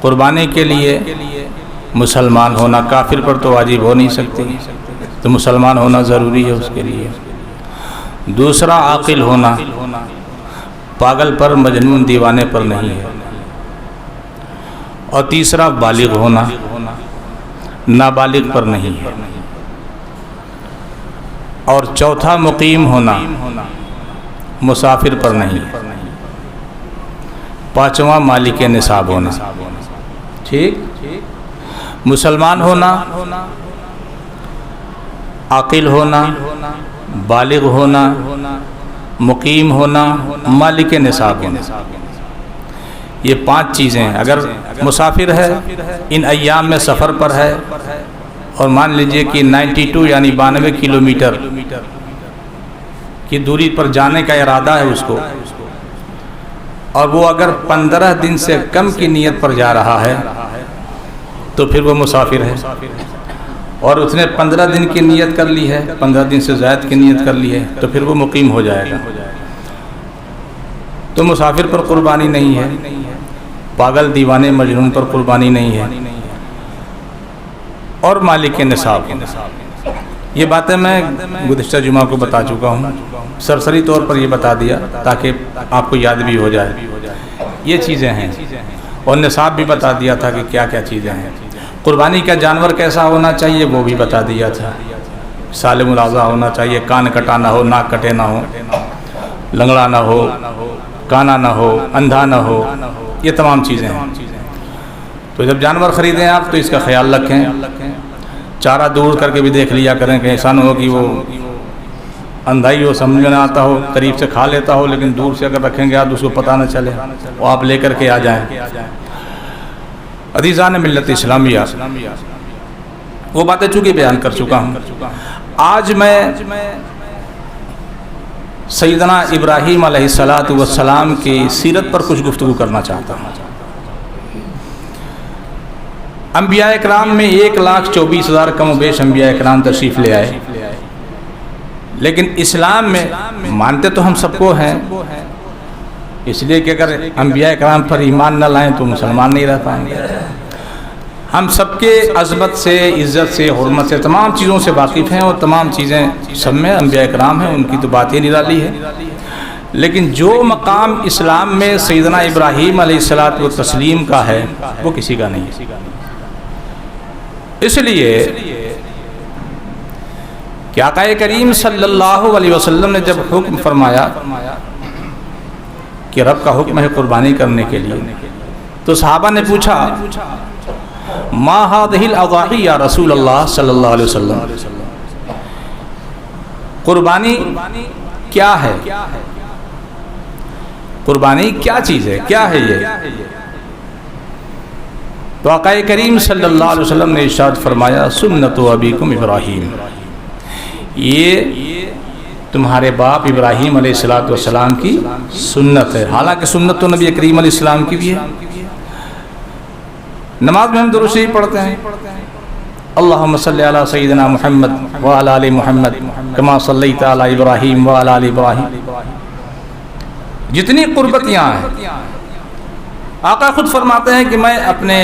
قربانی کے لیے مسلمان ہونا، کافر پر تو واجب ہو نہیں سکتی، تو مسلمان ہونا ضروری ہے اس کے لیے۔ دوسرا عاقل ہونا، پاگل پر مجنون دیوانے پر نہیں ہے۔ اور تیسرا بالغ ہونا، نابالغ پر نہیں ہے۔ اور چوتھا مقیم ہونا، مسافر پر نہیں ہے۔ پانچواں مالک نصاب ہونا۔ ٹھیک، مسلمان ہونا، عاقل ہونا، بالغ ہونا، مقیم ہونا، مالک نصاب ہونا، یہ 5 چیزیں ہیں۔ اگر مسافر ہے، ان ایام میں سفر پر ہے، اور مان لیجئے کہ 92 یعنی 92 کلومیٹر کی دوری پر جانے کا ارادہ ہے اس کو، اور وہ اگر 15 دن سے کم کی نیت پر جا رہا ہے تو پھر وہ مسافر ہے۔ اور اس نے 15 دن کی نیت کر لی ہے، 15 دن سے زائد کی نیت کر لی ہے، تو پھر وہ مقیم ہو جائے گا۔ تو مسافر پر قربانی نہیں ہے، پاگل دیوانے مجنون پر قربانی نہیں ہے، اور مالک نصاب۔ یہ باتیں میں گزشتہ جمعہ کو بتا چکا ہوں، سرسری طور پر یہ بتا دیا تاکہ آپ کو یاد بھی ہو جائے یہ چیزیں ہیں، اور نصاب بھی بتا دیا تھا کہ کیا کیا چیزیں ہیں۔ قربانی کا جانور کیسا ہونا چاہیے وہ بھی بتا دیا تھا، سالم الاضحیٰ ہونا چاہیے، کان کٹا نہ ہو، ناک کٹے نہ ہو، لنگڑا نہ ہو، کانا نہ ہو، اندھا نہ ہو، یہ تمام چیزیں ہیں۔ تو جب جانور خریدیں آپ تو اس کا خیال رکھیں، چارہ دور کر کے بھی دیکھ لیا کریں کہ ایسا نہ ہو کہ وہ اندھائی ہو، سمجھ میں نہ آتا ہو، قریب سے کھا لیتا ہو، لیکن دور سے اگر رکھیں گے آپ اس کو پتہ نہ چلے، وہ آپ لے کر کے آ جائیں۔ عزیزان ملت اسلامیہ، وہ باتیں چونکہ بیان کر چکا ہوں۔ آج میں سیدنا ابراہیم علیہ السلام کی سیرت پر کچھ گفتگو کرنا چاہتا ہوں۔ انبیاء اکرام میں 1,24,000 کم و بیش انبیاء اکرام تشریف لے آئے، لیکن اسلام میں مانتے تو ہم سب کو ہیں، اس لیے کہ اگر انبیاء اکرام پر ایمان نہ لائیں تو مسلمان نہیں رہ پائیں گے۔ ہم سب کے عظمت سے، عزت سے، حرمت سے، تمام چیزوں سے واقف ہیں، اور تمام چیزیں سب میں انبیاء اکرام ہیں، ان کی تو بات ہی نرالی ہے۔ لیکن جو مقام اسلام میں سیدنا ابراہیم علیہ السلام کا ہے وہ کسی کا نہیں ہے۔ اس لیے کہ آقا کریم صلی اللہ علیہ وسلم نے جب حکم فرمایا کہ رب کا حکم ہے قربانی کرنے کے لیے، تو صحابہ نے پوچھا ما هذه الاضاحی یا رسول اللہ صلی اللہ علیہ وسلم، قربانی کیا ہے؟ قربانی کیا چیز ہے، کیا ہے یہ؟ تو آقا کریم صلی اللہ علیہ وسلم نے ارشاد فرمایا سنت ابیکم ابراہیم، یہ تمہارے باپ ابراہیم علیہ السلام کی سنت ہے۔ حالانکہ سنت تو نبی کریم علیہ السلام کی بھی ہے۔ نماز میں ہم درود شریف پڑھتے ہیں، اللہم صلی علی سیدنا محمد وعلی آل محمد کما صلیت علی ابراہیم وعلی آل ابراہیم۔ جتنی قربتیاں ہیں آقا خود فرماتے ہیں کہ میں اپنے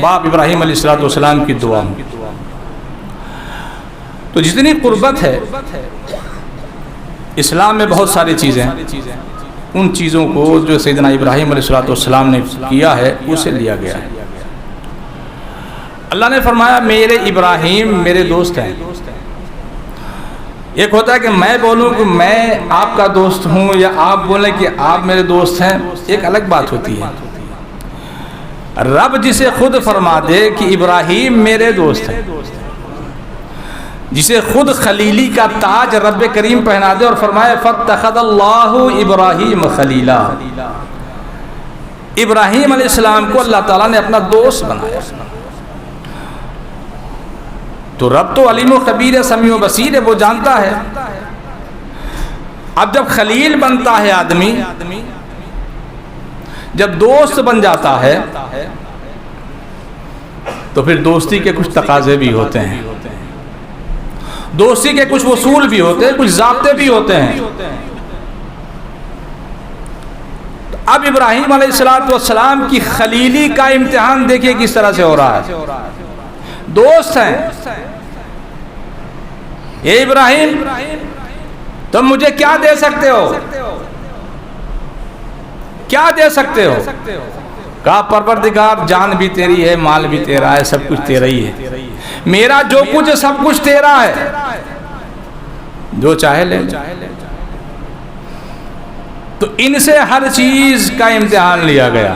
باپ ابراہیم علیہ السلام کی دعا ہوں۔ تو جتنی قربت ہے اسلام میں بہت ساری چیزیں ہیں، ان چیزوں کو جو سیدنا ابراہیم علیہ السلام نے کیا ہے اسے لیا گیا ہے۔ اللہ نے فرمایا میرے ابراہیم میرے دوست ہیں۔ ایک ہوتا ہے کہ میں بولوں کہ میں آپ کا دوست ہوں، یا آپ بولیں کہ آپ میرے دوست ہیں، ایک الگ بات ہوتی ہے۔ رب جسے خود فرما دے کہ ابراہیم میرے دوست ہیں، جسے خود خلیلی کا تاج رب کریم پہنا دے اور فرمائے فاتخذ اللہ ابراہیم خلیلا، ابراہیم علیہ السلام کو اللہ تعالیٰ نے اپنا دوست بنایا۔ تو رب تو علیم و خبیر ہے، سمیع و بصیر ہے، وہ جانتا ہے۔ اب جب خلیل بنتا ہے آدمی، جب دوست بن جاتا ہے تو پھر دوستی کے کچھ تقاضے بھی ہوتے ہیں، دوستی کے کچھ اصول بھی ہوتے ہیں، کچھ ضابطے بھی ہوتے ہیں۔ اب ابراہیم علیہ السلام کی خلیلی کا امتحان دیکھیے کس طرح سے ہو رہا ہے. دوست ہیں. اے ابراہیم تم مجھے کیا دے سکتے ہو؟ کیا دے سکتے ہو؟ کہا پروردگار جان بھی تیری ہے، مال بھی تیرا ہے، سب کچھ تیرا ہی ہے. میرا جو کچھ ہے سب کچھ تیرا ہے، جو چاہے لے. تو ان سے ہر چیز کا امتحان لیا گیا.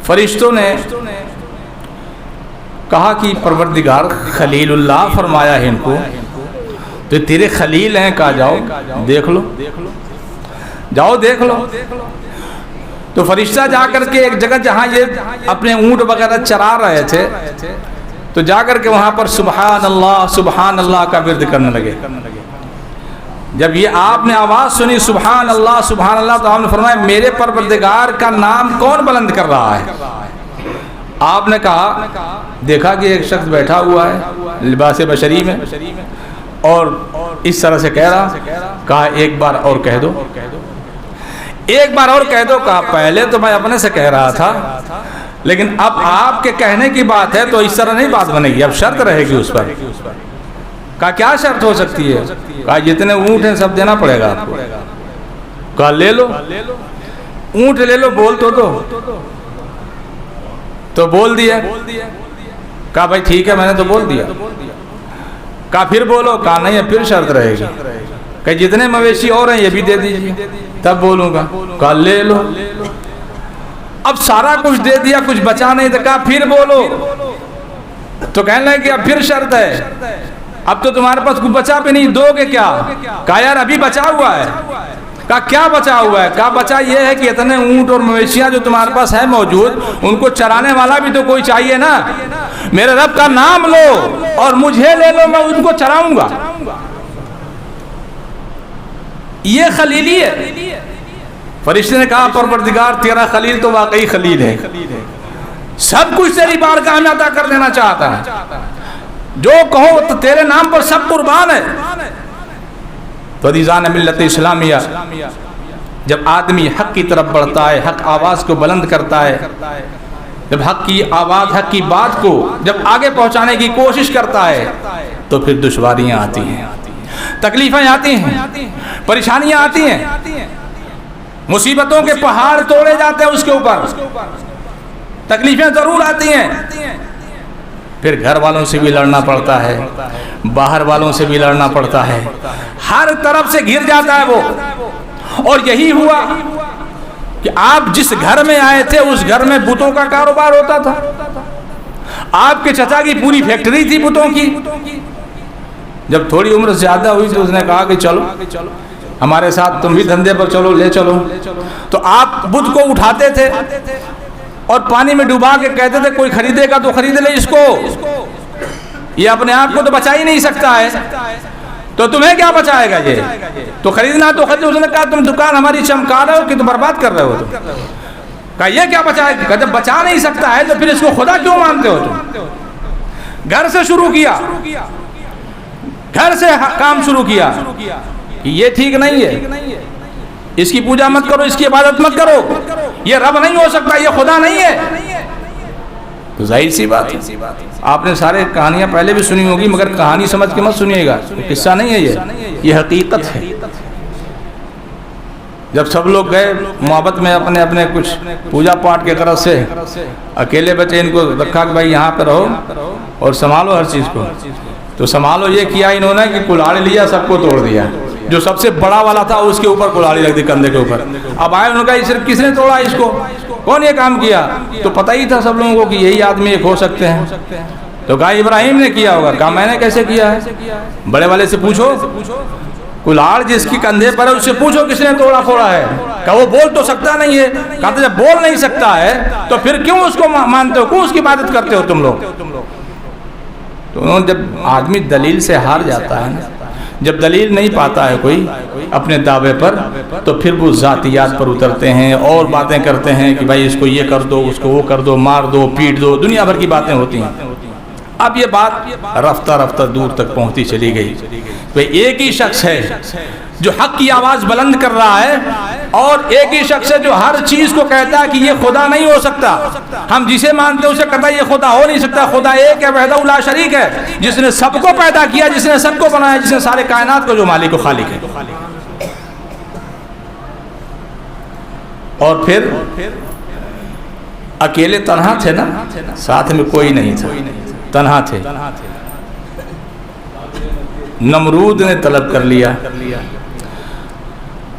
فرشتوں نے کہا کہ پروردگار خلیل اللہ فرمایا ہے ان کو، تو تیرے خلیل ہیں. کہا جاؤ دیکھ لو، جاؤ دیکھ لو. تو فرشتہ جا کر کے ایک جگہ جہاں یہ اپنے اونٹ وغیرہ چرا رہے تھے، تو جا کر کے وہاں پر سبحان اللہ کا ورد کرنے لگے. جب یہ آپ نے آواز سنی سبحان اللہ، تو آپ نے فرمایا میرے پروردگار کا نام کون بلند کر رہا ہے؟ آپ نے کہا دیکھا کہ ایک شخص بیٹھا ہوا ہے لباس بشری میں اور اس طرح سے کہہ رہا. کہا ایک بار اور کہہ دو، ایک بار اور کہہ دو. کہا پہلے تو میں اپنے سے کہہ رہا تھا، لیکن اب آپ کے کہنے کی بات ہے تو اس طرح نہیں بات بنے گی، اب شرط رہے گی اس پر. کہا کیا شرط ہو سکتی ہے؟ کہا جتنے اونٹ ہیں سب دینا پڑے گا آپ کو. کہا لے لو، اونٹ لے لو، بول تو بول دیا. کہا بھائی ٹھیک ہے میں نے تو بول دیا. کہا پھر بولو. کہا نہیں ہے پھر شرط رہے گی. کہ جتنے مویشی اور ہیں یہ بھی دے دیجیے تب بولوں گا. کہا لے لو. اب سارا کچھ دے دیا، کچھ بچا نہیں تھا. کہا پھر بولو. تو کہنے لگے کہ اب پھر شرط ہے، اب تو تمہارے پاس کچھ بچا بھی نہیں، دو گے کیا؟ کہا یار ابھی بچا ہوا ہے. کہا کیا بچا ہوا ہے؟ کہا بچا یہ ہے کہ اتنے اونٹ اور مویشیاں جو تمہارے پاس ہے موجود، ان کو چرانے والا بھی تو کوئی چاہیے نا. میرے رب کا نام لو اور مجھے لے لو، میں ان کو چراؤں گا. یہ خلیلی ہے. فرشتے نے کہا پروردگار تیرا خلیل تو واقعی خلیل ہے، سب کچھ تیری بارگاہ میں عطا کر دینا چاہتا ہے، جو کہو تو تیرے نام پر سب قربان ہے. تو عزیزان ملت اسلامیہ، جب آدمی حق کی طرف بڑھتا ہے، حق آواز کو بلند کرتا ہے، جب حق کی آواز، حق کی بات کو جب آگے پہنچانے کی کوشش کرتا ہے، تو پھر دشواریاں آتی ہیں، تکلیفیں آتی ہیں، پریشانیاں آتی ہیں، مصیبتوں کے پہاڑ توڑے جاتے ہیں اس کے اوپر، تکلیفیں ضرور آتی ہیں. پھر گھر والوں سے بھی لڑنا پڑتا ہے، باہر والوں سے بھی لڑنا پڑتا ہے، ہر طرف سے گھر جاتا ہے وہ. اور یہی ہوا کہ آپ جس گھر میں آئے تھے اس گھر میں بتوں کا کاروبار ہوتا تھا. آپ کے چچا کی پوری فیکٹری تھی بتوں کی. جب تھوڑی عمر زیادہ ہوئی تو اس نے کہا کہ چلو ہمارے ساتھ، تم بھی دھندے پر چلو، لے چلو. تو آپ بت کو اٹھاتے تھے اور پانی میں ڈوبا کے کہتے تھے کوئی خریدے گا تو خرید لے اس کو، یہ اپنے آپ کو تو بچا ہی نہیں سکتا ہے، تو تمہیں کیا بچائے گا؟ یہ تو خریدنا تو خرید. اس نے کہا تم دکان ہماری چمکا رہے ہو کہ تم برباد کر رہے ہو. تم کہا یہ کیا بچائے گا؟ جب بچا نہیں سکتا ہے تو پھر اس کو خدا کیوں مانتے ہو تم؟ گھر سے شروع کیا، گھر سے کام شروع کیا. یہ ٹھیک نہیں ہے، اس کی پوجا مت کرو، اس کی عبادت مت کرو، یہ رب نہیں ہو سکتا، یہ خدا نہیں ہے. تو ظاہر سی بات ہے، آپ نے سارے کہانیاں پہلے بھی سنی ہوگی، مگر کہانی سمجھ کے مت سنیے گا، قصہ نہیں ہے، یہ حقیقت ہے. جب سب لوگ گئے محبت میں اپنے اپنے کچھ پوجا پاٹ کے طرف سے، اکیلے بچے ان کو رکھا کہ بھائی یہاں پہ رہو اور سنبھالو ہر چیز کو. تو سنبھالو یہ کیا انہوں نے کہ کلاڑی لیا، سب کو توڑ دیا. جو سب سے بڑا والا تھا اس کے اوپر کلاڑی رکھ دی، کندھے کے اوپر. اب آئے انہوں نے کہا صرف کس نے توڑا اس کو، کون یہ کام کیا؟ تو پتہ ہی تھا سب لوگوں کو کہ یہی آدمی ایک ہو سکتے ہیں. تو کہا ابراہیم نے کیا ہوگا. کہا میں نے کیسے کیا ہے؟ بڑے والے سے پوچھو، کلاڑ جس کی کندھے پر ہے اس سے پوچھو کس نے توڑا پھوڑا ہے. کہا وہ بول تو سکتا نہیں ہے. کہا تو جب بول نہیں سکتا ہے تو پھر کیوں اس کو مانتے ہو، کیوں اس کی عبادت کرتے ہو تم لوگ؟ تو انہوں نے، جب آدمی دلیل سے ہار جاتا ہے، جب دلیل نہیں پاتا ہے کوئی اپنے دعوے پر، تو پھر وہ ذاتیات پر اترتے ہیں اور باتیں کرتے ہیں کہ بھائی اس کو یہ کر دو، اس کو وہ کر دو، مار دو، پیٹ دو، دنیا بھر کی باتیں ہوتی ہیں. اب یہ بات رفتہ رفتہ دور تک پہنچتی چلی گئی. بھئی ایک ہی شخص ہے جو حق کی آواز بلند کر رہا ہے، اور ایک ہی شخص ہے جو ہر چیز کو کہتا ہے کہ یہ خدا نہیں ہو سکتا، ہم جسے مانتے ہیں اسے کہتا ہے یہ خدا ہو نہیں سکتا، خدا ایک ہے، وحدہ لا شریک ہے، جس نے سب کو پیدا کیا، جس نے سب کو بنایا، جس نے سارے کائنات کو جو مالک و خالق ہے۔ اور پھر اکیلے تنہا تھے نا، ساتھ میں کوئی نہیں تھا، تنہا تھے۔ نمرود نے طلب کر لیا،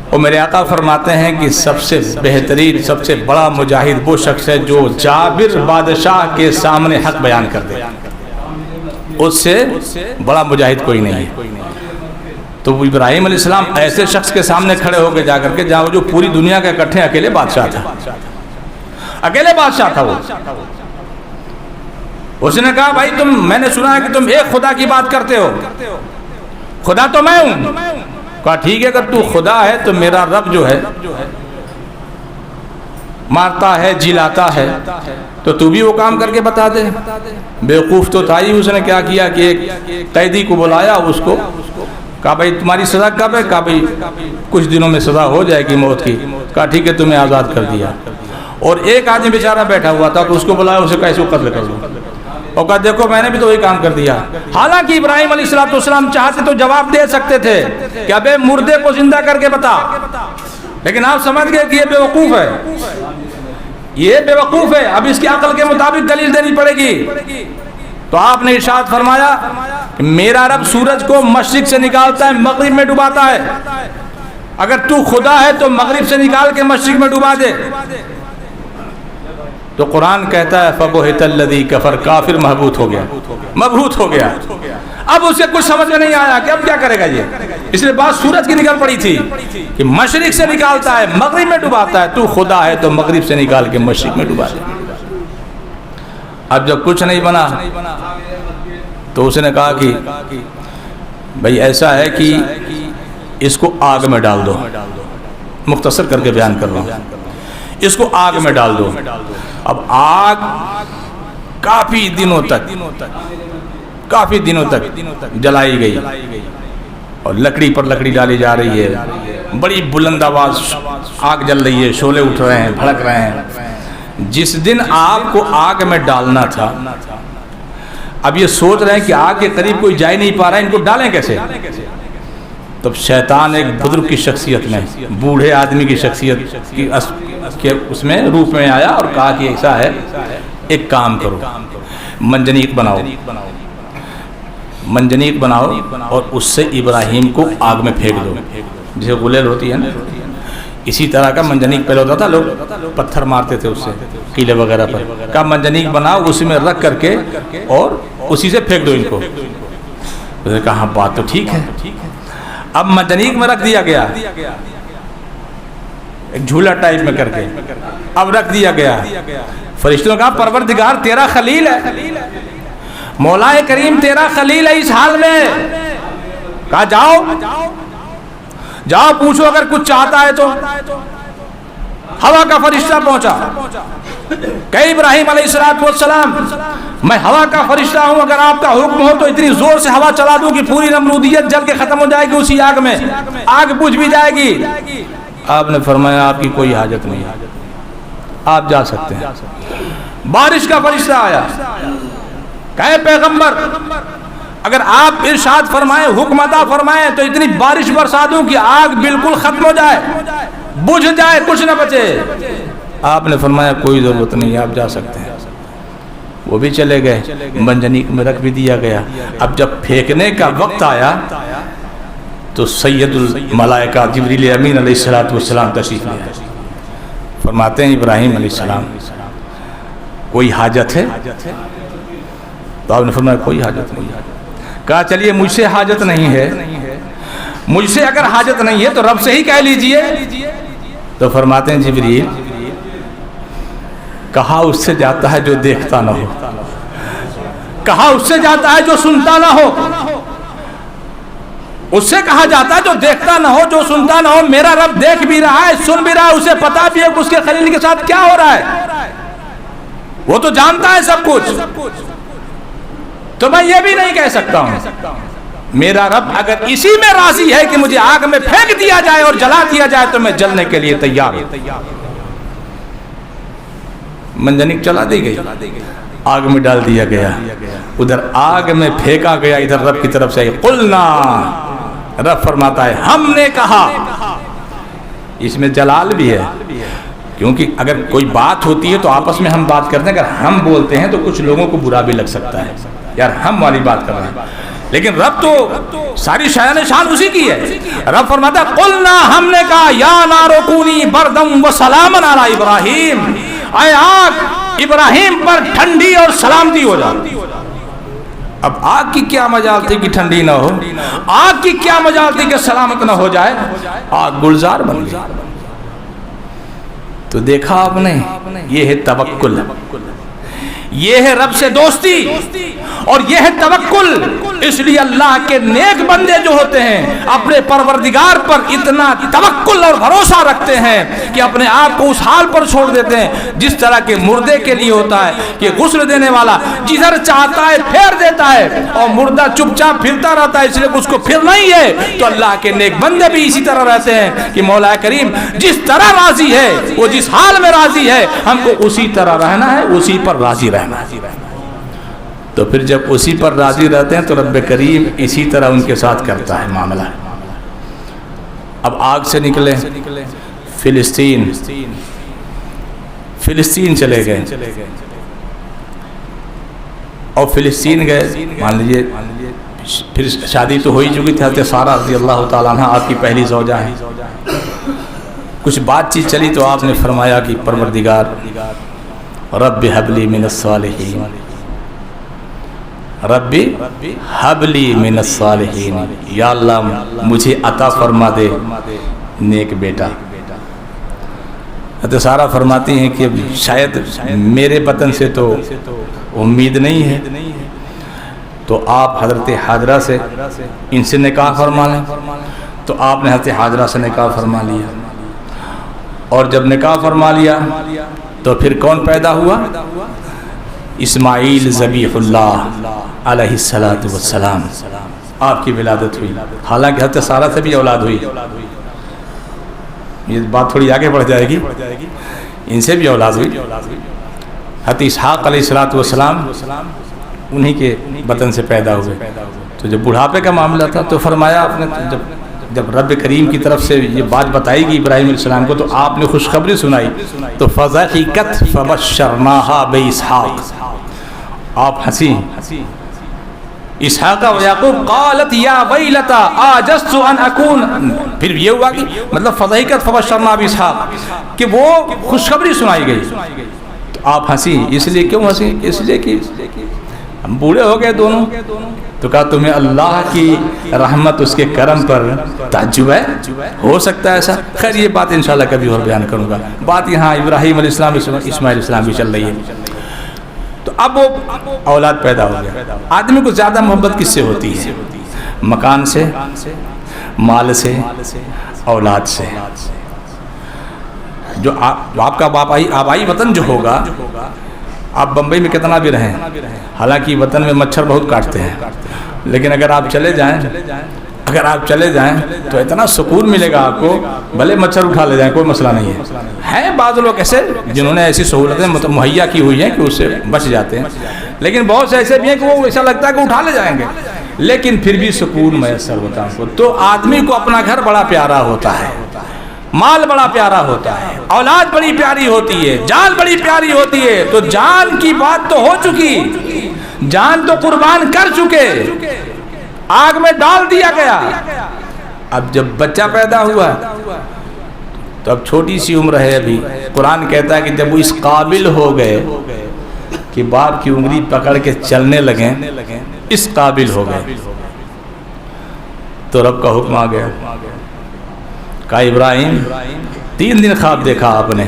اور میرے آقا فرماتے ہیں کہ سب سے بہترین، سب سے بڑا مجاہد وہ شخص ہے جو جابر بادشاہ کے سامنے حق بیان کر دے، اس سے بڑا مجاہد کوئی نہیں ہے۔ تو ابراہیم علیہ السلام ایسے شخص کے سامنے کھڑے ہو کے جا کر کے، جہاں جو پوری دنیا کے اکٹھے اکیلے بادشاہ تھا، اکیلے بادشاہ تھا وہ، اس نے کہا بھائی میں نے سنا ہے کہ تم ایک خدا کی بات کرتے ہو، خدا تو میں ہوں۔ کہا ٹھیک ہے، اگر تو خدا ہے تو میرا رب جو ہے مارتا ہے، جلاتا ہے، تو بھی وہ کام کر کے بتا دے۔ بیوقوف تو تھا ہی، اس نے کیا کیا کہ ایک قیدی کو بلایا، اس کو کہا بھائی تمہاری سزا کب ہے؟ کہا بھائی کچھ دنوں میں سزا ہو جائے گی موت کی۔ کہا ٹھیک ہے، تمہیں آزاد کر دیا۔ اور ایک آدمی بیچارہ بیٹھا ہوا تھا، تو اس کو بلایا، اسے کہا اس کو قتل کر دو، اور کہا دیکھو میں نے بھی تو وہی کام کر دیا۔ حالانکہ ابراہیم علیہ السلام چاہتے تو جواب دے سکتے تھے کہ ابے مردے کو زندہ کر کے بتا، لیکن آپ سمجھ گئے کہ یہ بیوقوف ہے، یہ بیوقوف ہے، اب اس کی عقل کے مطابق دلیل دینی پڑے گی۔ تو آپ نے ارشاد فرمایا کہ میرا رب سورج کو مشرق سے نکالتا ہے، مغرب میں ڈباتا ہے، اگر تو خدا ہے تو مغرب سے نکال کے مشرق میں ڈبا دے۔ تو قرآن کہتا ہے فَبُهِتَ الَّذِي كَفَرَ، کافر مبہوت ہو گیا، مبہوت ہو گیا۔ اب اسے کچھ سمجھ میں نہیں آیا کہ اب کیا کرے گا یہ، اس لیے بات سورج کی نکل پڑی تھی کہ مشرق سے نکالتا ہے، مغرب میں ڈباتا ہے، تو خدا ہے تو مغرب سے نکال کے مشرق میں ڈبا دے۔ اب جب کچھ نہیں بنا تو اس نے کہا کہ بھائی ایسا ہے کہ اس کو آگ میں ڈال دو، مختصر کر کے بیان کر رہا ہوں، اس کو آگ میں ڈال دو۔ اب آگ کافی دنوں تک جلائی گئی، اور لکڑی پر لکڑی ڈالی جا رہی ہے، بڑی بلند آواز، آگ جل رہی ہے، شعلے اٹھ رہے ہیں، بھڑک رہے ہیں۔ جس دن آگ کو آگ میں ڈالنا تھا، اب یہ سوچ رہے ہیں کہ آگ کے قریب کوئی جا ہی نہیں پا رہا ہے، ان کو ڈالیں کیسے؟ تب شیطان ایک بزرگ کی شخصیت میں، بوڑھے آدمی کی شخصیت کے اس میں روپ میں آیا اور کہا کہ ایسا ہے، ایک کام کرو، منجنیق بناؤ اور اس سے ابراہیم کو آگ میں پھینک دو، جسے غلیل ہوتی ہے نا، اسی طرح کا منجنیق پہلے ہوتا تھا، لوگ پتھر مارتے تھے اس سے قلعے وغیرہ پر، کہا منجنیق بناؤ، اسی میں رکھ کر کے اور اسی سے پھینک دو ان کو۔ اس نے کہا ہاں بات تو ٹھیک ہے۔ اب منجنیق میں رکھ دیا گیا، ایک جھولا ٹائپ میں کر کے اب رکھ دیا گیا۔ فرشتوں نے کہا پروردگار تیرا خلیل ہے، مولا کریم تیرا خلیل ہے اس حال میں، کہا جاؤ پوچھو اگر کچھ چاہتا ہے تو۔ ہوا کا فرشتہ پہنچا، کہ ابراہیم علیہ السلام میں ہوا کا فرشتہ ہوں، اگر آپ کا حکم ہو تو اتنی زور سے ہوا چلا دوں کہ پوری نمرودیت جل کے ختم ہو جائے گی، اسی آگ میں آگ بجھ بھی جائے گی۔ آپ نے فرمایا آپ کی کوئی حاجت نہیں، آپ جا سکتے ہیں۔ بارش کا فرشتہ آیا، کہے پیغمبر اگر آپ ارشاد فرمائیں، حکم عطا فرمائیں تو اتنی بارش برسا دوں کہ آگ بالکل ختم ہو جائے، بجھ جائے، کچھ نہ بچے۔ آپ نے فرمایا کوئی ضرورت نہیں، آپ جا سکتے ہیں۔ وہ بھی چلے گئے، منجنیق میں رکھ بھی دیا گیا۔ اب جب پھینکنے کا وقت آیا تو سید الملائکہ جبریل امین علیہ السلام تشریف لے آئے۔ فرماتے ہیں ابراہیم علیہ السلام کوئی حاجت ہے؟ تو آپ نے فرمایا کوئی حاجت نہیں۔ کہا چلیے مجھ سے حاجت نہیں ہے، مجھ سے اگر حاجت نہیں ہے تو رب سے ہی کہہ لیجئے۔ تو فرماتے ہیں جبریل کہا اس سے جاتا ہے جو دیکھتا نہ ہو، کہا اس سے جاتا ہے جو سنتا نہ ہو، اس سے کہا جاتا ہے جو دیکھتا نہ ہو، جو سنتا نہ ہو۔ میرا رب دیکھ بھی رہا ہے، سن بھی رہا ہے، اسے پتا بھی ہے کہ اس کے خلیل کے ساتھ کیا ہو رہا ہے، وہ تو جانتا ہے سب کچھ۔ تو میں یہ بھی نہیں کہہ سکتا ہوں، میرا رب اگر اسی میں راضی ہے کہ مجھے آگ میں پھینک دیا جائے اور جلا دیا جائے تو میں جلنے کے لیے تیار ہوں۔ منجنیق چلا دی گئی، آگ میں ڈال دیا گیا، ادھر آگ میں پھینکا گیا، ادھر رب کی طرف سے قلنا، رب فرماتا ہے ہم نے کہا۔ اس میں جلال بھی ہے، کیونکہ اگر کوئی بات ہوتی ہے تو آپس میں ہم بات کرتے ہیں، اگر ہم بولتے ہیں تو کچھ لوگوں کو برا بھی لگ سکتا ہے، یار ہم والی بات کر رہے ہیں، لیکن رب تو ساری شایان شان اسی کی ہے۔ رب فرماتا ہے قلنا، ہم نے کہا یا نار کونی بردم و سلاما علی ابراہیم، اے آگ ابراہیم پر ٹھنڈی اور سلامتی ہو جا۔ اب آگ کی کیا مجال تھی کہ ٹھنڈی نہ ہو، آگ کی کیا مجال تھی کہ سلامت نہ ہو جائے، آگ گلزار بن گئی۔ تو دیکھا آپ نے، یہ ہے توکل، یہ ہے رب سے دوستی، اور یہ ہے توکل۔ اس لیے اللہ کے نیک بندے جو ہوتے ہیں اپنے پروردگار پر اتنا توکل اور بھروسہ رکھتے ہیں کہ اپنے آپ کو اس حال پر چھوڑ دیتے ہیں جس طرح کے مردے کے لیے ہوتا ہے کہ غسل دینے والا جدھر چاہتا ہے پھیر دیتا ہے، اور مردہ چپ چاپ پھرتا رہتا ہے، اس لیے اس کو پھرنا ہی ہے۔ تو اللہ کے نیک بندے بھی اسی طرح رہتے ہیں کہ مولا کریم جس طرح راضی ہے، وہ جس حال میں راضی ہے، ہم کو اسی طرح رہنا ہے، اسی پر راضی رہنا ہے۔ تو پھر جب اسی پر راضی رہتے ہیں تو رب کریم اسی طرح ان کے ساتھ کرتا ہے معاملہ۔ اب آگ سے نکلے فلسطین چلے گئے، اور فلسطین گئے، مان لیجئے پھر شادی تو ہو ہی چکی تھی، حضرت سارہ رضی اللہ تعالیٰ عنہ آپ کی پہلی زوجہ ہیں۔ کچھ بات چیت چلی تو آپ نے فرمایا کہ پروردگار رب حب لی من الصالحین، ربی حب لی من الصالحین، یا اللہ مجھے عطا فرما دے نیک بیٹا۔ حضرت سارہ فرماتی ہیں کہ شاید میرے وطن سے تو امید نہیں ہے، تو آپ حضرت حاجرہ سے ان سے نکاح فرما لیں۔ تو آپ نے حضرت حاجرہ سے نکاح فرما لیا، اور جب نکاح فرما لیا تو پھر کون پیدا ہوا؟ اسماعیل ذبیح اللہ علیہ السلام، آپ کی ولادت ہوئی۔ حالانکہ حضرت سارہ سے بھی اولاد ہوئی، یہ بات تھوڑی آگے بڑھ جائے گی، ان سے بھی اولاد ہوئی۔ حضرت اسحاق علیہ السلام انہی کے وطن سے پیدا ہوئے۔ تو جب بڑھاپے کا معاملہ تھا تو فرمایا آپ نے، جب رب کریم کی طرف سے یہ بات بتائی گئی ابراہیم علیہ السلام کو، تو آپ نے خوشخبری سنائی، تو فضحکت فبشرناہا باسحاق، آپ ہنسی۔ اسحاق و یعقوب قالت یا ویلتا آجزت ان اکون، پھر یہ ہوا کہ مطلب فضحکت فبشرناہا باسحاق کہ وہ خوشخبری سنائی گئی۔ تو آپ ہنسی، اس لیے کیوں ہنسی؟ اس لیے کہ ہم بوڑھے ہو گئے دونوں۔ تو کہا تمہیں اللہ کی رحمت، اس کے کرم پر تعجب ہے؟ ہو سکتا ہے ایسا؟ خیر یہ بات انشاءاللہ کبھی اور بیان کروں گا۔ بات یہاں ابراہیم علیہ السلام اسماعیل علیہ السلام بھی چل رہی ہے۔ تو اب وہ اولاد پیدا ہو گیا۔ آدمی کو زیادہ محبت کس سے ہوتی ہے؟ مکان سے، مال سے، اولاد سے۔ جو آپ کا آبائی وطن جو ہوگا، آپ بمبئی میں کتنا بھی رہیں، حالانکہ وطن میں مچھر بہت کاٹتے ہیں، لیکن اگر آپ چلے جائیں تو اتنا سکون ملے گا آپ کو، بھلے مچھر اٹھا لے جائیں کوئی مسئلہ نہیں ہے۔ بعض لوگ ایسے جنہوں نے ایسی سہولتیں مہیا کی ہوئی ہیں کہ اس سے بچ جاتے ہیں، لیکن بہت سے ایسے بھی ہیں کہ وہ ایسا لگتا ہے کہ اٹھا لے جائیں گے، لیکن پھر بھی سکون میسر ہوتا ہے ان کو۔ تو آدمی کو اپنا گھر بڑا پیارا ہوتا ہے، مال بڑا پیارا ہوتا ہے، اولاد بڑی پیاری ہوتی ہے، جان بڑی پیاری ہوتی ہے۔ تو جان کی بات تو ہو چکی، جان تو قربان کر چکے، آگ میں ڈال دیا گیا۔ اب جب بچہ پیدا ہوا تو اب چھوٹی سی عمر ہے ابھی، قرآن کہتا ہے کہ جب وہ اس قابل ہو گئے کہ باپ کی انگلی پکڑ کے چلنے لگیں، اس قابل ہو گئے، تو رب کا حکم آ گیا، کہا ابراہیم 3 دن خواب دیکھا آپ نے۔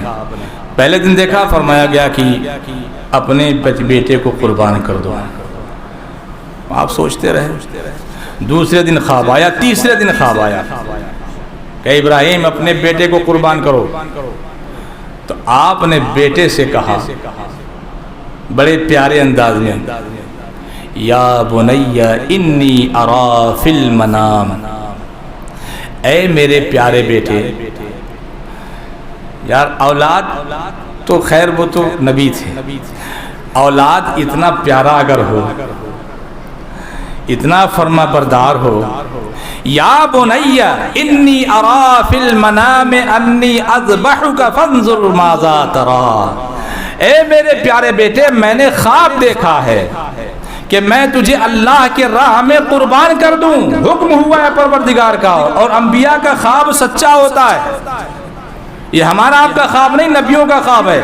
پہلے دن دیکھا، فرمایا گیا کہ اپنے بیٹے کو قربان کر دو، آپ سوچتے رہے۔ دوسرے دن خواب آیا، تیسرے دن خواب آیا کہ ابراہیم اپنے بیٹے کو قربان کرو۔ تو آپ نے بیٹے سے کہا بڑے پیارے انداز میں، یا بنی انی ارا فی المنام، اے میرے پیارے بیٹے. یار اولاد تو خیر وہ تو نبی تھے، اولاد اتنا پیارا اگر ہو، اتنا فرما بردار ہو. یا بنی انی ارا فی المنام انی اذبحک فانظر ماذا تری، اے میرے پیارے بیٹے میں نے خواب دیکھا ہے کہ میں تجھے اللہ کے راہ میں قربان کر دوں. حکم ہوا ہے پروردگار کا، اور انبیاء کا خواب سچا ہوتا ہے. یہ ہمارا آپ کا خواب نہیں، نبیوں کا خواب ہے.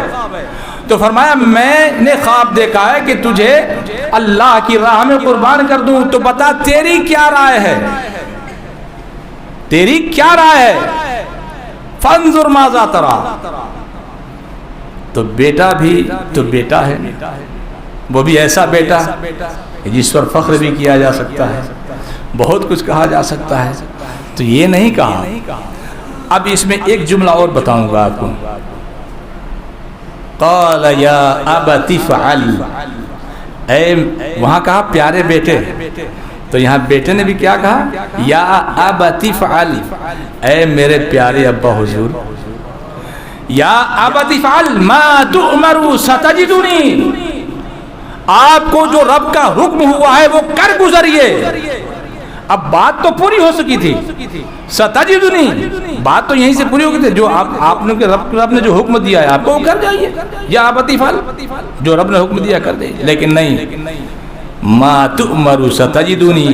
تو فرمایا میں نے خواب دیکھا ہے کہ تجھے اللہ کی راہ میں قربان کر دوں. تو بتا تیری کیا رائے ہے، تیری کیا رائے ہے؟ فانظر ماذا تری. تو بیٹا بھی تو بیٹا ہے، وہ بھی ایسا بیٹا جس پر فخر بھی کیا جا سکتا ہے، بہت کچھ کہا جا سکتا ہے. تو یہ نہیں کہا. اب اس میں ایک جملہ اور بتاؤں گا آپ کو. قال یا ابت فعل، اے وہاں کہا پیارے بیٹے، تو یہاں بیٹے نے بھی کیا کہا؟ یا ابت فعل، اے میرے پیارے ابا حضور. یا ابت فعل ما تؤمر ستجدنی، آپ کو جو رب کا حکم ہوا ہے وہ کر گزریے. اب بات تو پوری ہو سکی تھی، ستجدنی، بات تو یہیں سے پوری ہو گئی تھی. جو آپ نے رب نے جو حکم دیا ہے آپ کو وہ کر جائیے. یا ابت فعل، جو رب نے حکم دیا کر دے. لیکن نہیں، ما تؤمر ستجدنی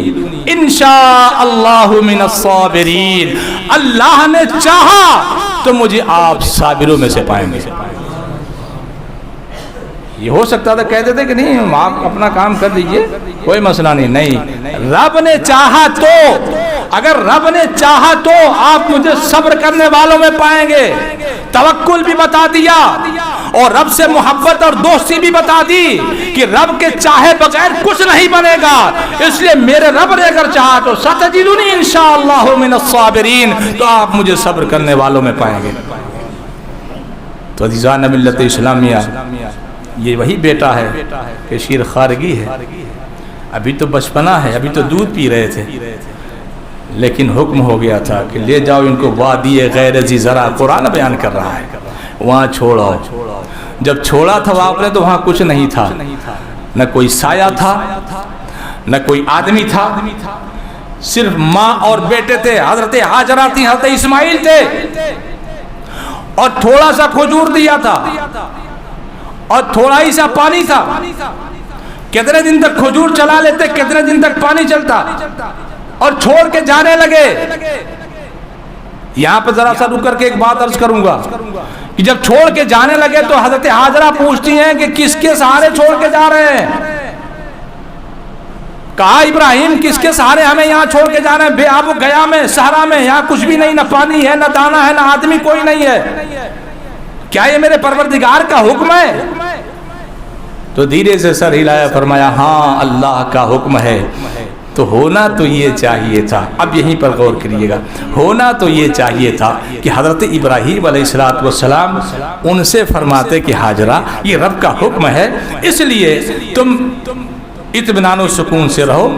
انشاء اللہ من الصابرین، اللہ نے چاہا تو مجھے آپ صابروں میں سے پائیں گے. یہ ہو سکتا تھا کہتے تھے کہ نہیں آپ اپنا کام کر دیجئے کوئی مسئلہ نہیں. نہیں، رب نے چاہا تو، اگر رب نے چاہا تو آپ مجھے صبر کرنے والوں میں پائیں گے. توکل بھی بتا دیا اور رب سے محبت اور دوستی بھی بتا دی کہ رب کے چاہے بغیر کچھ نہیں بنے گا. اس لیے میرے رب نے اگر چاہا تو ستجدنی انشاءاللہ من الصابرین، تو آپ مجھے صبر کرنے والوں میں پائیں گے. تو عزیزان ملت اسلامیہ، یہ وہی بیٹا ہے کہ شیر خارگی ہے. ابھی تو بچپنا ہے، ابھی تو دودھ پی رہے تھے، لیکن حکم ہو گیا تھا کہ لے جاؤ ان کو وادی غیر ذی زرع. قرآن بیان کر رہا ہے، وہاں چھوڑو. جب چھوڑا تھا آپ نے تو وہاں کچھ نہیں تھا، نہ کوئی سایہ تھا، نہ کوئی آدمی تھا، صرف ماں اور بیٹے تھے. حضرت ہاجرہ تھی، حضرت اسماعیل تھے، اور تھوڑا سا کھجور دیا تھا اور تھوڑا ہی سا پانی تھا. کتنے دن تک کھجور چلا لیتے، کتنے دن تک پانی چلتا، اور چھوڑ کے جانے لگے. یہاں پہ ذرا سا رک کر کے ایک بات عرض کروں گا کہ جب چھوڑ کے جانے لگے تو حضرت ہاجرہ پوچھتی ہیں کہ کس کے سہارے چھوڑ کے جا رہے ہیں؟ کہا ابراہیم کس کے سہارے ہمیں یہاں چھوڑ کے جا رہے ہیں؟ بے آب و گیا میں، صحرا میں، یہاں کچھ بھی نہیں، نہ پانی ہے، نہ دانا ہے، نہ آدمی کوئی نہیں ہے. کیا یہ میرے پروردگار کا حکم ہے؟ تو دھیرے سے سر ہلایا، فرمایا ہاں اللہ کا حکم ہے. تو ہونا تو یہ چاہیے تھا، اب یہیں پر غور کریے گا، ہونا تو یہ چاہیے تھا کہ حضرت ابراہیم علیہ السلام ان سے فرماتے کہ ہاجرہ یہ رب کا حکم ہے، اس لیے تم اطمینان و سکون سے رہو،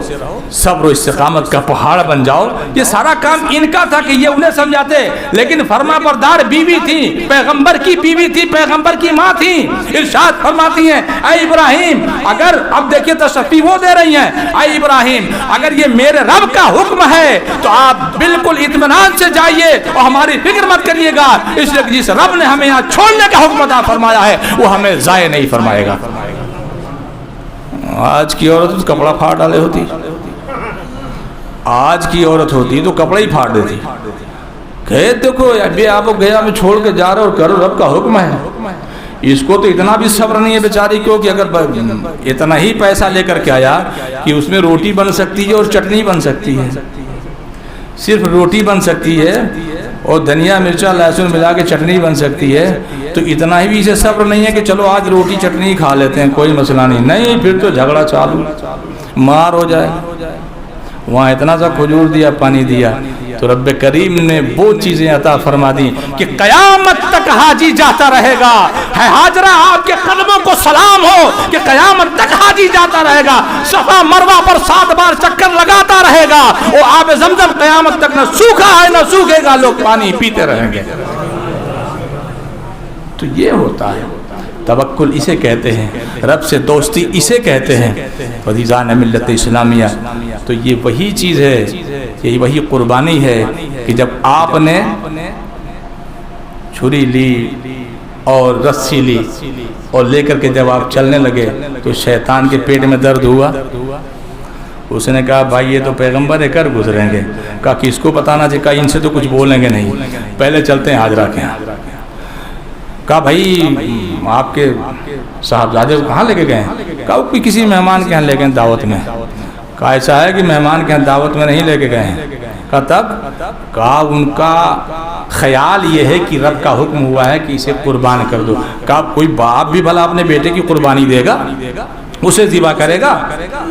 صبر و استقامت کا پہاڑ بن جاؤ. یہ سارا کام ان کا تھا کہ یہ انہیں سمجھاتے. لیکن فرما بردار بیوی تھی، پیغمبر کی بیوی تھی، پیغمبر کی ماں تھی. ارشاد فرماتی ہیں اے ابراہیم، اگر اب دیکھیے تشفی وہ دے رہی ہیں، اے ابراہیم اگر یہ میرے رب کا حکم ہے تو آپ بالکل اطمینان سے جائیے اور ہماری فکر مت کریے گا. اس لیے جس رب نے ہمیں یہاں چھوڑنے کا حکم عطا فرمایا ہے وہ ہمیں ضائع نہیں فرمائے گا. آج کی عورت کپڑا پھاڑ ڈالے ہوتی، آج کی عورت ہوتی تو کپڑا ہی پھاڑ دیتی. کہ دیکھو ابھی آپ گیا میں چھوڑ کے جا رہے اور کرو، رب کا حکم ہے. اس کو تو اتنا بھی صبر نہیں ہے بیچاری کو کہ اگر اتنا ہی پیسہ لے کر کے آیا کہ اس میں روٹی بن سکتی ہے اور چٹنی بن سکتی ہے. صرف روٹی بن سکتی ہے اور دھنیا مرچا لہسن ملا کے چٹنی بن سکتی ہے. تو اتنا ہی بھی اسے صبر نہیں ہے کہ چلو آج روٹی چٹنی کھا لیتے ہیں، کوئی مسئلہ نہیں. نہیں، پھر تو جھگڑا چالو، مار ہو جائے. وہاں اتنا سا کھجور دیا، پانی دیا، تو رب کریم نے وہ چیزیں عطا فرما دی کہ قیامت تک حاجی جاتا رہے گا. ہے ہاجرہ آپ کے قدموں کو سلام ہو کہ قیامت تک حاجی جاتا رہے گا, صفا مروہ پر 7 بار چکر لگاتا رہے گا. وہ آب زمزم قیامت تک نہ سوکھا ہے نہ سوکھے گا, لوگ پانی پیتے رہیں گے. تو یہ ہوتا ہے توکل, اسے کہتے ہیں رب سے دوستی, اسے کہتے ہیں عزیزان ملت اسلامیہ. تو یہ وہی چیز ہے, یہی وہی قربانی ہے کہ جب آپ نے چھری لی اور رسی لی اور لے کر کے جب آپ چلنے لگے تو شیطان کے پیٹ میں درد ہوا. اس نے کہا بھائی یہ تو پیغمبر ہے, کر گزریں گے. کہا کس کو بتانا چاہیے, کہا ان سے تو کچھ بولیں گے نہیں, پہلے چلتے ہیں حاجرہ کے یہاں. کہا بھائی آپ کے صاحبزادے کو کہاں لے کے گئے ہیں؟ کہا کوئی کسی مہمان کے یہاں لے گئے دعوت میں. کہا ایسا ہے کہ مہمان کے یہاں دعوت میں نہیں لے کے گئے ہیں؟ کہا تب؟ کہا ان کا خیال یہ ہے کہ رب کا حکم ہوا ہے کہ اسے قربان کر دو. کہا کوئی باپ بھی بھلا اپنے بیٹے کی قربانی دے گا, اسے ذبح کرے گا؟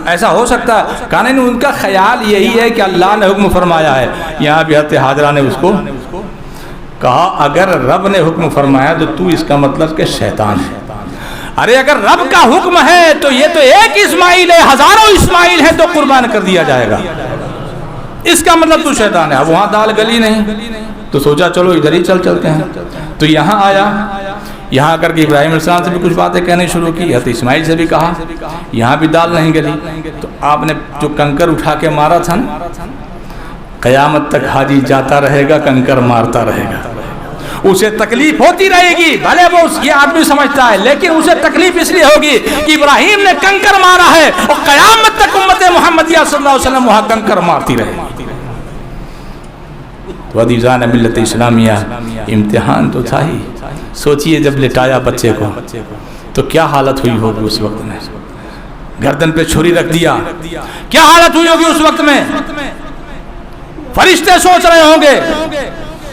ایسا ہو سکتا ہے؟ کہا نہیں, ان کا خیال یہی ہے کہ اللہ نے حکم فرمایا ہے. یہاں بھی حضرت حاجرہ نے اس کو کہا اگر رب نے حکم فرمایا تو اس کا مطلب کہ شیطان ہے. ارے اگر رب کا حکم ہے تو یہ تو ایک اسماعیل ہے, ہزاروں اسماعیل ہیں تو قربان کر دیا جائے گا. اس کا مطلب تو شیطان ہے. اب وہاں دال گلی نہیں تو سوچا چلو ادھر ہی چلتے ہیں. تو یہاں آیا, یہاں کر کے ابراہیم علیہ السلام سے بھی کچھ باتیں کہنے شروع کی, حضرت اسماعیل سے بھی کہا. یہاں بھی دال نہیں گلی. تو آپ نے جو کنکر اٹھا کے مارا تھا نا, قیامت تک حاجی جاتا رہے گا, کنکر مارتا رہے گا. اسے تکلیف ہوتی رہے گی, بھلے وہ یہ آدمی سمجھتا ہے, لیکن اسے تکلیف اس لیے ہوگی کہ ابراہیم نے کنکر مارا ہے اور قیامت تک امت محمدیہ صلی اللہ علیہ وسلم وہاں کنکر مارتی رہے گی. تو عزیزان ملت اسلامیہ, امتحان تو تھا ہی. سوچئے جب لٹایا بچے کو تو کیا حالت ہوئی ہوگی اس وقت میں. گردن پہ چھری رکھ دیا, کیا حالت ہوئی ہوگی اس وقت میں. فرشتے سوچ رہے ہوں گے,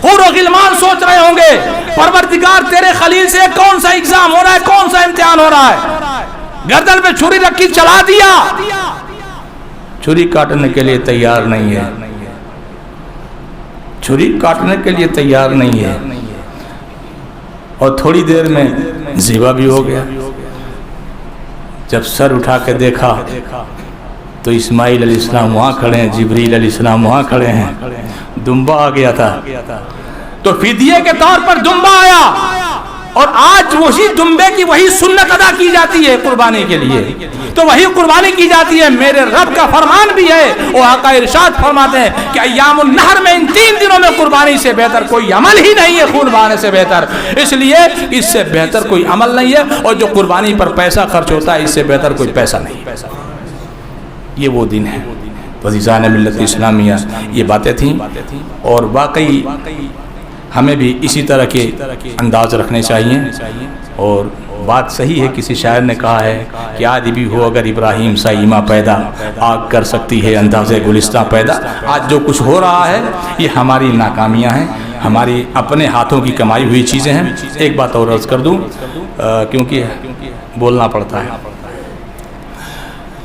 حور و غلمان سوچ رہے ہوں گے, پروردگار تیرے خلیل سے کون سا ایگزام ہو رہا ہے, کون سا امتحان ہو رہا ہے. گردن پہ چھری رکھی, چلا دیا. چھری کاٹنے کے لیے تیار نہیں ہے, چھری کاٹنے کے لیے تیار نہیں ہے. اور تھوڑی دیر میں ذبح بھی ہو گیا. جب سر اٹھا کے دیکھا تو اسماعیل علیہ السلام وہاں کھڑے ہیں, جبریل علیہ السلام وہاں کھڑے ہیں. دمبا آ گیا تھا تو فدیے کے طور پر دمبا آیا, اور آج وہی دمبے کی وہی سنت ادا کی جاتی ہے قربانی کے لیے. تو وہی قربانی کی جاتی ہے. میرے رب کا فرمان بھی ہے, وہ آقا ارشاد فرماتے ہیں کہ ایام النہر میں ان 3 دنوں میں قربانی سے بہتر کوئی عمل ہی نہیں ہے, خون بہانے سے بہتر. اس لیے اس سے بہتر کوئی عمل نہیں ہے, اور جو قربانی پر پیسہ خرچ ہوتا ہے اس سے بہتر کوئی پیسہ نہیں. یہ وہ دن ہے. عزیزان ملت اسلامیہ, یہ باتیں تھیں, اور واقعی ہمیں بھی اسی طرح کے انداز رکھنے چاہیے. اور بات صحیح ہے, کسی شاعر نے کہا ہے کہ آج بھی ہو اگر ابراہیم سا ایما پیدا, آگ کر سکتی ہے انداز گلستہ پیدا. آج جو کچھ ہو رہا ہے یہ ہماری ناکامیاں ہیں, ہماری اپنے ہاتھوں کی کمائی ہوئی چیزیں ہیں. ایک بات اور عرض کر دوں کیونکہ بولنا پڑتا ہے.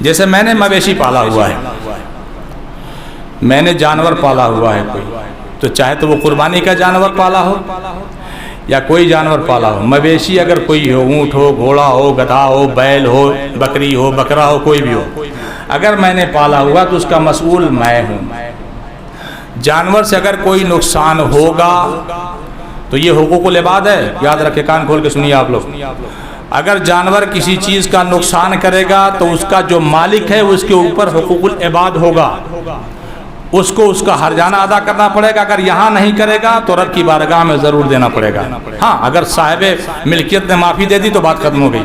جیسے میں نے مویشی پالا ہوا ہے, میں نے جانور پالا ہوا ہے کوئی, تو چاہے تو وہ قربانی کا جانور پالا ہو یا کوئی جانور پالا ہو. مویشی اگر کوئی ہو, اونٹ ہو, گھوڑا ہو, گدھا ہو, بیل ہو, بکری ہو, بکرا ہو, کوئی بھی ہو, اگر میں نے پالا ہوا تو اس کا مسئول میں ہوں. جانور سے اگر کوئی نقصان ہوگا تو یہ حقوق العباد ہے, یاد رکھے, کان کھول کے سنیے آپ لوگ. اگر جانور کسی چیز کا نقصان کرے گا تو اس کا جو مالک ہے اس کے اوپر حقوق العباد ہوگا, اس کو اس کا ہرجانہ ادا کرنا پڑے گا. اگر یہاں نہیں کرے گا تو رب کی بارگاہ میں ضرور دینا پڑے گا. ہاں, اگر صاحب ملکیت نے معافی دے دی تو بات ختم ہو گئی.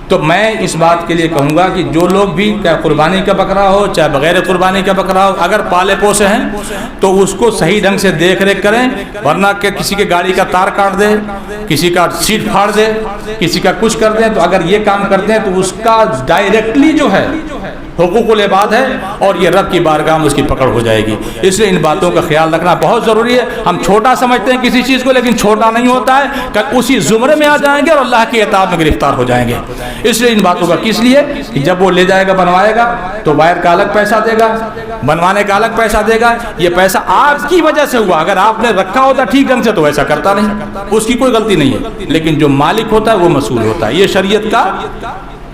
تو میں اس بات کے لیے کہوں گا کہ جو لوگ بھی, چاہے قربانی کا بکرا ہو چاہے بغیر قربانی کا بکرا ہو, اگر پالے پوسے ہیں تو اس کو صحیح ڈھنگ سے دیکھ ریکھ کریں, ورنہ کہ کسی کے گاڑی کا تار کاٹ دے, کسی کا سیٹ پھاڑ دے, کسی کا کچھ کر دیں. تو اگر یہ کام کرتے ہیں تو اس کا ڈائریکٹلی جو ہے حقوق العباد ہے اور یہ رب کی بارگاہ میں اس کی پکڑ ہو جائے گی. اس لیے ان باتوں کا خیال رکھنا بہت ضروری ہے. ہم چھوٹا سمجھتے ہیں کسی چیز کو لیکن چھوٹا نہیں ہوتا ہے, کل اسی زمرے میں آ جائیں گے اور اللہ کے عطاب میں گرفتار ہو جائیں گے. اس لیے ان باتوں کا کس لیے کہ جب وہ لے جائے گا بنوائے گا تو وائر کا الگ پیسہ دے گا, بنوانے کا الگ پیسہ دے گا. یہ پیسہ آپ کی وجہ سے ہوا, اگر آپ نے رکھا ہوتا ٹھیک ڈھنگ سے تو ایسا کرتا نہیں, اس کی کوئی غلطی نہیں ہے. لیکن جو مالک ہوتا ہے وہ مسئول ہوتا ہے. یہ شریعت کا,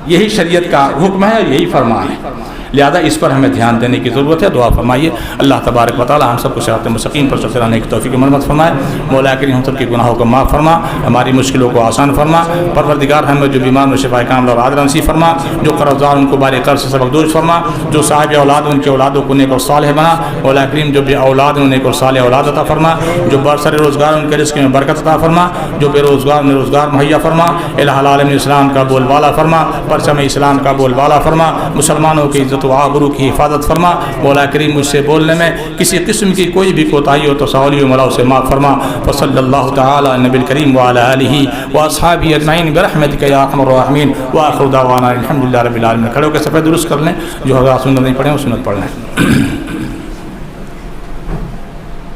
یہی شریعت کا حکم ہے, یہی فرمان ہے. لہذا اس پر ہمیں دھیان دینے کی ضرورت ہے. دعا فرمائیے اللہ تبارک و تعالی ہم سب کو صراط مستقیم پر چلنے کی توفیق مرحمت فرمائے. مولا کریم ہم سب کے گناہوں کو معاف فرما, ہماری مشکلوں کو آسان فرما. پروردگار ہمیں جو بیمار و شفا کاملہ اور عاجل نصیب فرما, جو قرضدار ان کو بار قرض سے سبق دوش فرما, جو صاحب اولاد ان کے اولادوں کو نیک اور صالح بنا. مولا کریم جو بے اولاد ان نیک اور صالح اولاد عطا فرما, جو برسر روزگار ان کے رزق میں برکت عطا فرما, جو بے روزگار میں روزگار مہیا فرما. الہ العالمین اسلام کا بول بالا فرما, پرچم اسلام کا بول بالا فرما, مسلمانوں کی عزت و آبرو کی حفاظت فرما. مولا کریم مجھ سے بولنے میں کسی قسم کی کوئی بھی کوتاہی ہو تو سوالی و ملاؤ سے معاف فرما. وصلی اللہ تعالی علی نبی الکریم وعلی آلہ واصحابہ اجمعین برحمتک یا ارحم الراحمین. وآخر دعوانا الحمدللہ رب العالمین. کھڑے ہو کے صفحے درست کر لیں, جو حضرات سنت نہیں پڑھیں وہ سنت پڑھ لیں.